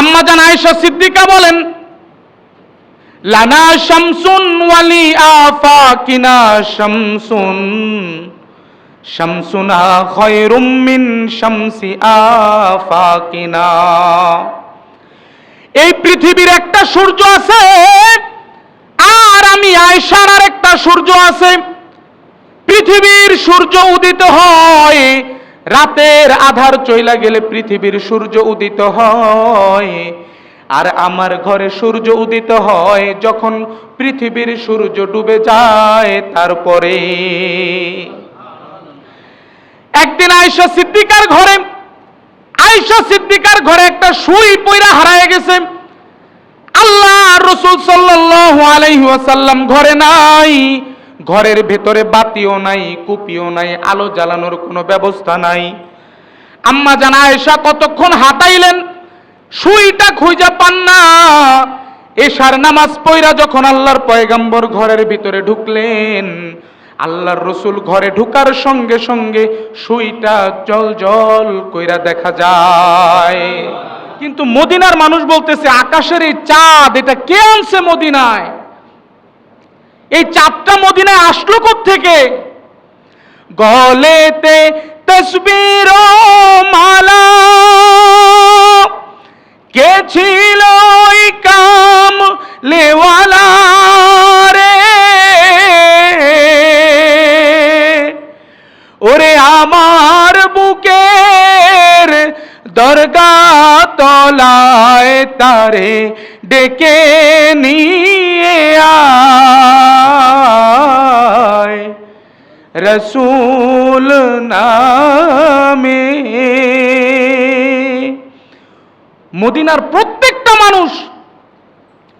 আম্মা জান আয়েশা সিদ্দিকা বলেন, লানা শামসুন ওয়ালি আফাকিনা শামসুন, শামসুনা খায়রুম মিন শামসি আফাকিনা। এই পৃথিবীর একটা সূর্য আছে, আর আমি আয়েশার আরেকটা সূর্য আছে। পৃথিবীর সূর্য উদিত হয়, রাতের আধার চইলা গেলে পৃথিবীর সূর্য উদিত হয়। আর আমার ঘরে সূর্য উদিত হয় যখন পৃথিবীর সূর্য ডুবে যায় তারপরে। একদিন আয়েশা সিদ্দিকার ঘরে একটা সুই পইরা হারায় গেছে। আল্লাহ রাসূল সাল্লাল্লাহু আলাইহি ওয়াসাল্লাম ঘরে নাই, ঘরের ভেতরে বাতিও নাই, কুপিও নাই, আলো জ্বালানোর কোনো ব্যবস্থা নাই। আম্মা জান আয়েশা কতক্ষণ হাতাইলেন, সুইটা খুঁজে পান না। এশার নামাজ পড়া যখন আল্লাহর পয়গম্বর ঘরের ভিতরে ঢুকলেন, আল্লাহর রাসূল ঘরে ঢুকার সঙ্গে সঙ্গে সুইটা জল কইরা দেখা যায়। কিন্তু মদিনার মানুষ বলতেছে, আকাশের এই চাঁদ এটা কে আনছে মদিনায়? এই চাঁদটা মদিনায় আসলো কোত্থেকে? গলেতে তসবির মালা, কে ছিল ওই কাম লেওয়ালা রে? ওরে আমার বুকের দরগা তলায় তারে ডেকে নিয়ে আয়, রসূল নামে। মদিনার প্রত্যেকটা মানুষ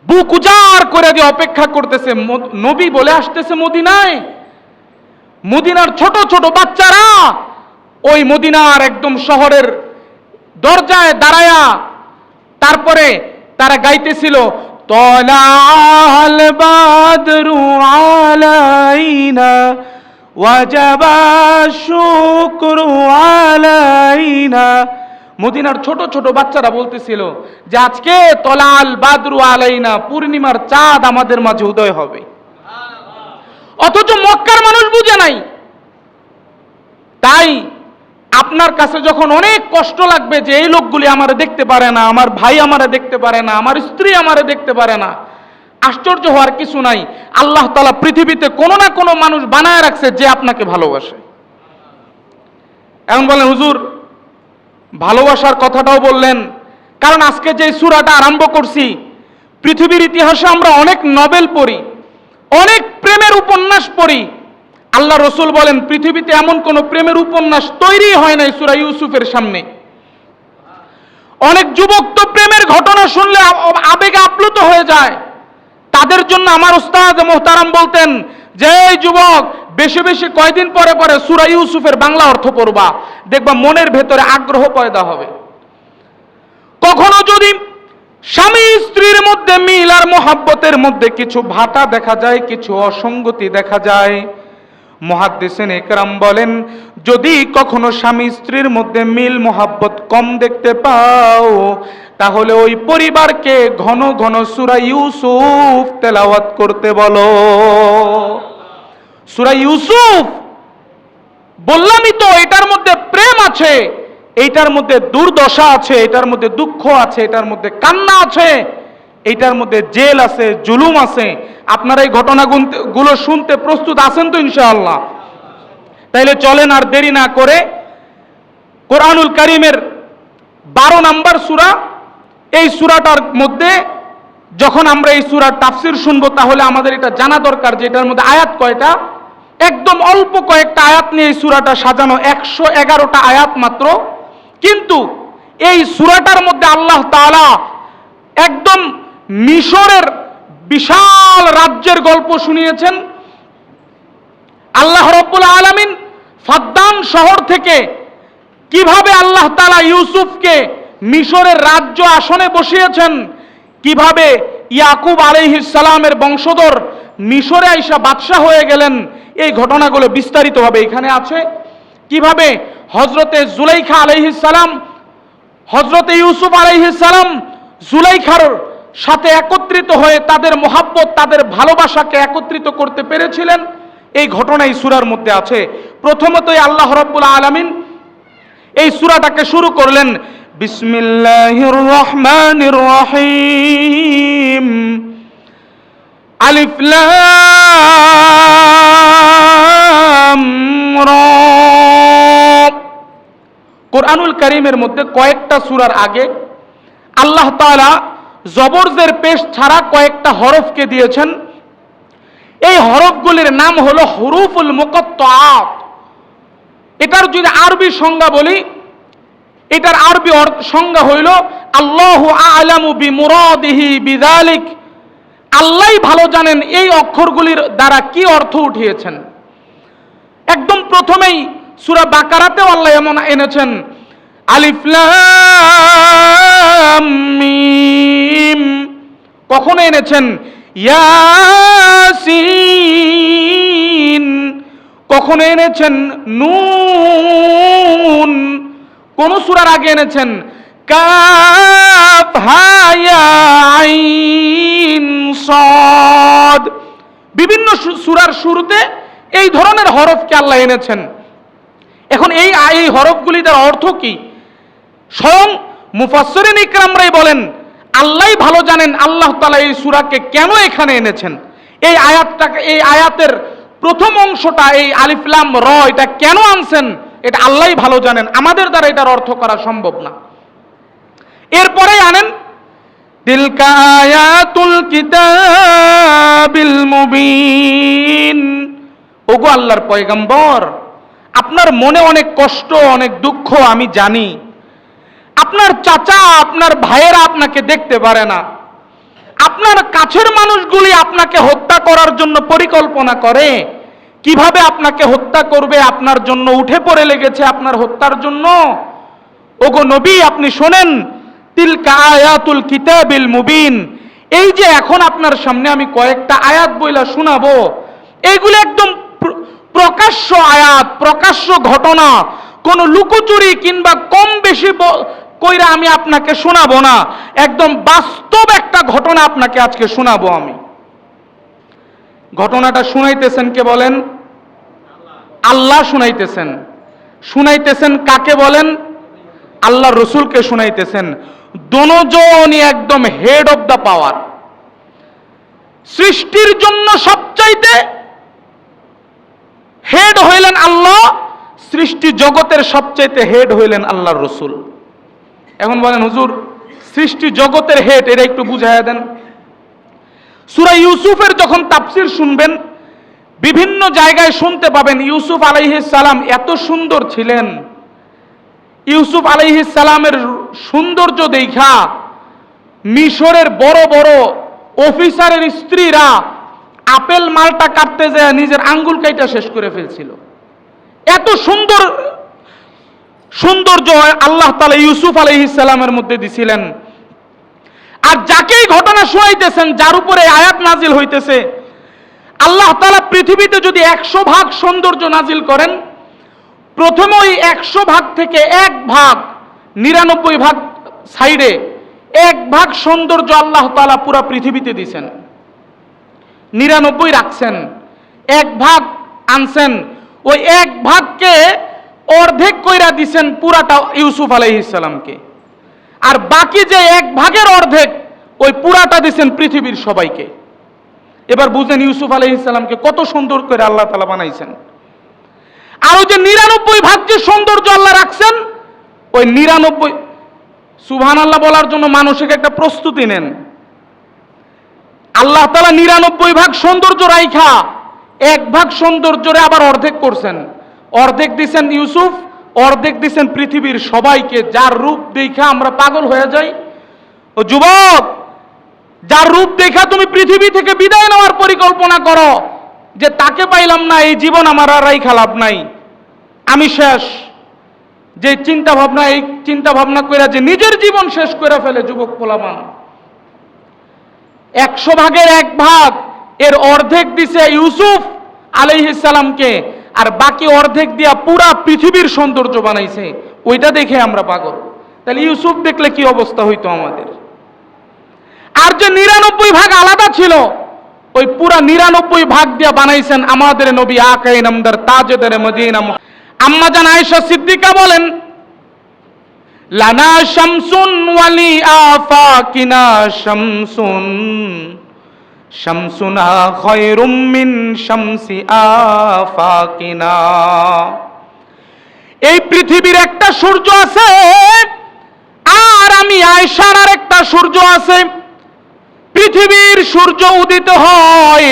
বুক উজাড় করে দিয়ে অপেক্ষা করতেছে, নবী বলে আসতেছে মদিনায়। মদিনার ছোট ছোট বাচ্চারা ওই মদিনার একদম শহরের দরজায় দাঁড়ায়া তারপরে তারা গাইতেছিল, তলাল বাদরু আলাইনা ওয়াজাবা শুকরু আলাইনা। মদিনার ছোট ছোট বাচ্চারা বলতেছিল যে আজকে তলাল বাদরু আলাইনা, পূর্ণিমার চাঁদ আমাদের মাঝে উদয় হবে। অথচ মক্কার মানুষ বুঝে নাই। তাই আপনার কাছে যখন অনেক কষ্ট লাগবে যে এই লোকগুলি আমারে দেখতে পারে না, আমার ভাই আমারে দেখতে পারে না, আমার স্ত্রী আমারে দেখতে পারে না, আশ্চর্য হওয়ার কিছু নাই। আল্লাহ তাআলা পৃথিবীতে কোনো না কোনো মানুষ বানায় রাখছে যে আপনাকে ভালোবাসে। এখন বলেন হুজুর ভালোবাসার কথাটাও বললেন, কারণ আজকে যে সূরাটা আরম্ভ করছি, পৃথিবীর ইতিহাসে আমরা অনেক নভেল পড়ি, অনেক প্রেমের উপন্যাস পড়ি। আল্লাহ রসুল বলেন পৃথিবীতে এমন কোন প্রেমের উপন্যাস তৈরি হয় নাই সূরা ইউসুফের সামনে। অনেক যুবক তো প্রেমের ঘটনা শুনলে আবেগে আপ্লুত হয়ে যায়। তাদের জন্য আমার উস্তাদ মোহতারাম বলতেন যে এই যুবক বেশি বেশি কয়দিন পরে পরে সূরা ইউসুফের বাংলা অর্থ পড়বা, দেখবা মনের ভেতরে আগ্রহ পয়দা হবে। কখনো যদি স্বামী স্ত্রীর মধ্যে মিল আর মোহাব্বতের মধ্যে কিছু ভাটা দেখা যায়, কিছু অসঙ্গতি দেখা যায়, মুহাদ্দিসিন ইকরাম বলেন যদি কখনো স্বামী স্ত্রীর মধ্যে মিল মোহাব্বত কম দেখতে পাও, তাহলে ওই পরিবারকে ঘন ঘন সূরা ইউসুফ তেলাওয়াত করতে বলো। সূরা ইউসুফ বললামই তো, এটার মধ্যে প্রেম আছে, এইটার মধ্যে দুর্দশা আছে, এটার মধ্যে দুঃখ আছে, এটার মধ্যে কান্না আছে, এইটার মধ্যে জেল আছে, জুলুম আছে। আপনারা এই ঘটনাগুলো শুনতে প্রস্তুত আছেন তো ইনশাআল্লাহ? তাইলে চলেন আর দেরি না করে কোরআনুল কারীমের 12 নম্বর সূরা, এই সূরাটার মধ্যে যখন আমরা এই সূরার তাফসীর শুনবো তাহলে আমাদের এটা জানা দরকার যে এটার মধ্যে আয়াত কয়টা। একদম অল্প কয়েকটা আয়াত নিয়ে এই সূরাটা সাজানো, 111টা আয়াত মাত্র। কিন্তু এই সূরাটার মধ্যে আল্লাহ তাআলা একদম মিশরের বিশাল রাজ্যের গল্প শুনিয়েছেন। আল্লাহ রাব্বুল আলামিন ফাদ্দান শহর থেকে কিভাবে আল্লাহ তাআলা ইউসুফকে মিশরের রাজ্য আসনে বসিয়েছেন, কিভাবে ইয়াকুব আলাইহিস সালামের বংশধর মিশরে আইসা বাদশা হয়ে গেলেন, এই ঘটনাগুলো বিস্তারিতভাবে এখানে আছে। কিভাবে হযরতে জুলাইখা আলাইহিস সালাম, হযরতে ইউসুফ আলাইহিস সালাম জুলাইখার সাথে একত্রিত হয়ে তাদের মোহাব্বত, তাদের ভালোবাসাকে একত্রিত করতে পেরেছিলেন, এই ঘটনা এই সূরার মধ্যে আছে। প্রথমতই আল্লাহ রাব্বুল আলামিন এই সূরাটাকে শুরু করলেন বিসমিল্লাহির রহমানির রহিম, আলিফ লাম রা। কোরআনুল কারীমের মধ্যে কয়েকটা সূরার আগে আল্লাহ তাআলা জবরজের পেশ ছাড়া কয়েকটা হরফকে দিয়েছেন। এই হরফগুলির নাম হলো হুরুফুল মুকাত্তাআত। এটার যদি আরবি সংজ্ঞা বলি, এটার আরবি সংজ্ঞা হইল আল্লাহু আ'লামু বিমুরাদিহি বিযালিক, আল্লাহই ভালো জানেন এই অক্ষরগুলির দ্বারা কি অর্থ উঠিয়েছেন। একদম প্রথমেই সূরা বাকারাতেও আল্লাহ এমন এনেছেন আলিফ লাম মিম, কখনো এনেছেন ইয়াসিন, কখনো এনেছেন নুন, কোন সূরার আগে এনেছেন কাফ হা ইয়া আইন সাদ। বিভিন্ন সূরার শুরুতে এই ধরনের হরফকে আল্লাহ এনেছেন। এখন এই হরফগুলি তার অর্থ কি? স্বয়ং মুফাসসিরিন ইকরামরাই বলেন আল্লাহই ভালো জানেন আল্লাহ তাআলা এই সূরাকে কেন এখানে এনেছেন। এই আয়াতের প্রথম অংশটা, এই আলিফ লাম র, এটা কেন আনছেন এটা আল্লাহই ভালো জানেন, আমাদের দ্বারা এটার অর্থ করা সম্ভব না। এরপরে আনেন তিলকা আয়াতুল কিতাবিল মুবিন। ওগো আল্লাহর পয়গম্বর, আপনার মনে অনেক কষ্ট, অনেক দুঃখ আমি জানি। আপনার চাচা, আপনার ভাইয়েরা আপনাকে দেখতে পারে না। আপনার কাছের মানুষগুলি আপনাকে হত্যা করার জন্য পরিকল্পনা করে, কিভাবে আপনাকে হত্যা করবে আপনার জন্য উঠে পড়ে লেগেছে আপনার হত্যার জন্য। ওগো নবী, আপনি শোনেন, তিলকা আয়াতুল কিতাবিল মুবিন, এই যে এখন আপনার সামনে আমি কয়েকটা আয়াত বইলা শোনাবো, এইগুলো একদম প্রকাশ্য আয়াত, প্রকাশ্য ঘটনা, কোন লুকোচুরি কিংবা কম বেশি কইরা আমি আপনাকে শোনাবো না, একদম বাস্তব একটা ঘটনা আপনাকে আজকে শোনাবো আমি। ঘটনাটা শুনাইতেছেন কে বলেন? আল্লাহ শুনাইতেছেন। শুনাইতেছেন কাকে বলেন? আল্লাহ রসুলকে শুনাইতেছেন। দোনোজনই একদম হেড অফ দ্য পাওয়ার। সৃষ্টির জন্য সবচাইতে হেড হইলেন আল্লাহ, সৃষ্টি জগতের সবচাইতে হেড হইলেন আল্লাহর রসুল। এখন বলেন হুজুর, সৃষ্টি জগতের হেড, এটা একটু বুঝাইয়া দেন। সূরা ইউসুফের যখন তাফসীর শুনবেন, বিভিন্ন জায়গায় শুনতে পাবেন ইউসুফ আলাইহিস সালাম এত সুন্দর ছিলেন। ইউসুফ আলাইহিস সালামের সৌন্দর্য দেখা মিশরের বড় বড় অফিসারের স্ত্রীরা আপেল মালটা কাটতে যায় নিজের আঙ্গুল কাইটা শেষ করে ফেলছিল। এত সৌন্দর্য আল্লাহ তাআলা ইউসুফ আলাইহিস সালামের মধ্যে দিছিলেন। আর যাকেই ঘটনা শোনাইতেছেন, যার উপরে আয়াত নাজিল হইতেছে, আল্লাহ তাআলা পৃথিবীতে যদি 100 ভাগ সৌন্দর্য নাজিল করেন, প্রথমে ওই 100 ভাগ থেকে 1 ভাগ, 99 ভাগ সাইডে 1 ভাগ সৌন্দর্য আল্লাহ তাআলা পুরা পৃথিবীতে দিছেন। 99 রাখছেন, 1 ভাগ আনছেন, ওই 1 ভাগকে অর্ধেক কইরা দিছেন পুরাটা ইউসুফ আলাইহিস সালামকে। আর বাকি যে 1 ভাগের অর্ধেক, ওই পুরাটা দিছেন পৃথিবীর সবাইকে। এবার বুঝেন ইউসুফ আলাইহিস সালামকে কত সুন্দর করে আল্লাহ তাআলা বানাইছেন। আর ওই যে 99 ভাগ যে সৌন্দর্য আল্লাহ রাখছেন, ওই 99, সুবহানাল্লাহ বলার জন্য মানসিক একটা প্রস্তুতি নেন। আল্লাহ তাআলা 99 ভাগ সৌন্দর্য রাইখা 1 ভাগ সৌন্দর্যরে আবার অর্ধেক করছেন। অর্ধেক দিছেন ইউসুফ, অর্ধেক দিছেন পৃথিবীর সবাইকে, যার রূপ দেখা আমরা পাগল হয়ে যাই। ও যুবক, যার রূপ দেখা তুমি পৃথিবী থেকে বিদায় নেওয়ার পরিকল্পনা করো, যে তাকে পাইলাম না, এই জীবন আমার আর রাইখা লাভ নাই, আমি শেষ, যে চিন্তা ভাবনা কইরা যে নিজের জীবন শেষ করে ফেলে যুবক পোলাপান। 100 ভাগের 1 ভাগ, এর অর্ধেক দিছে ইউসুফ আলাইহিস সালামকে, আর বাকি অর্ধেক দিয়া পুরা পৃথিবীর সৌন্দর্য বানাইছে। ওইটা দেখে আমরা পাগল। তাহলে ইউসুফ দেখলে কি অবস্থা হইতো আমাদের? আর যে 99 ভাগ আলাদা ছিল, ওই পুরা 99 ভাগ দিয়ে বানাইছেন আমাদের নবী আকায়ে নামদার তাজেদারে মদিনা। আম্মা জান আয়েশা সিদ্দিকা বলেন, লানা শামসুন ওয়ালি আফাকিনা শামসুন, শামসুনা খায়রুম মিন শামসি আফাকিনা। এই পৃথিবীর একটা সূর্য আছে, আর আমি আয়েশার আর একটা সূর্য আছে। পৃথিবীর সূর্য উদিত হয়,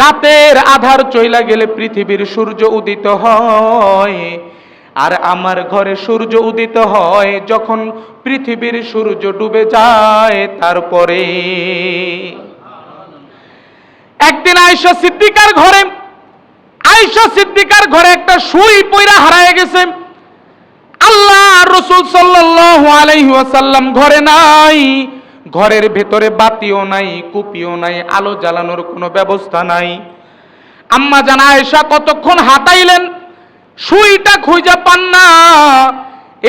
রাতের আধার চইলা গেলে পৃথিবীর সূর্য উদিত হয়। আর আমার ঘরে সূর্য উদিত হয় যখন পৃথিবীর সূর্য ডুবে যায় তারপরে। একদিন আয়েশা সিদ্দিকার ঘরে একটা সুই পয়রা হারায় গেছে। আল্লাহ রাসূল সাল্লাল্লাহু আলাইহি ওয়াসাল্লাম ঘরে নাই, ঘরের ভেতরে বাতিও নাই, কুপিও নাই, আলো জ্বালানোর কোনো ব্যবস্থা নাই। আম্মা জান আয়েশা কতক্ষণ হাতাইলেন, সুইটা খুঁজে পান না।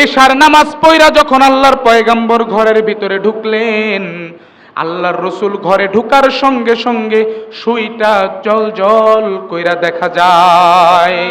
এশার নামাজ পড়া যখন আল্লাহর পয়গম্বর ঘরের ভিতরে ঢুকলেন, আল্লাহর রসুল ঘরে ঢুকার সঙ্গে সঙ্গে সুইটা জল জল কইরা দেখা যায়।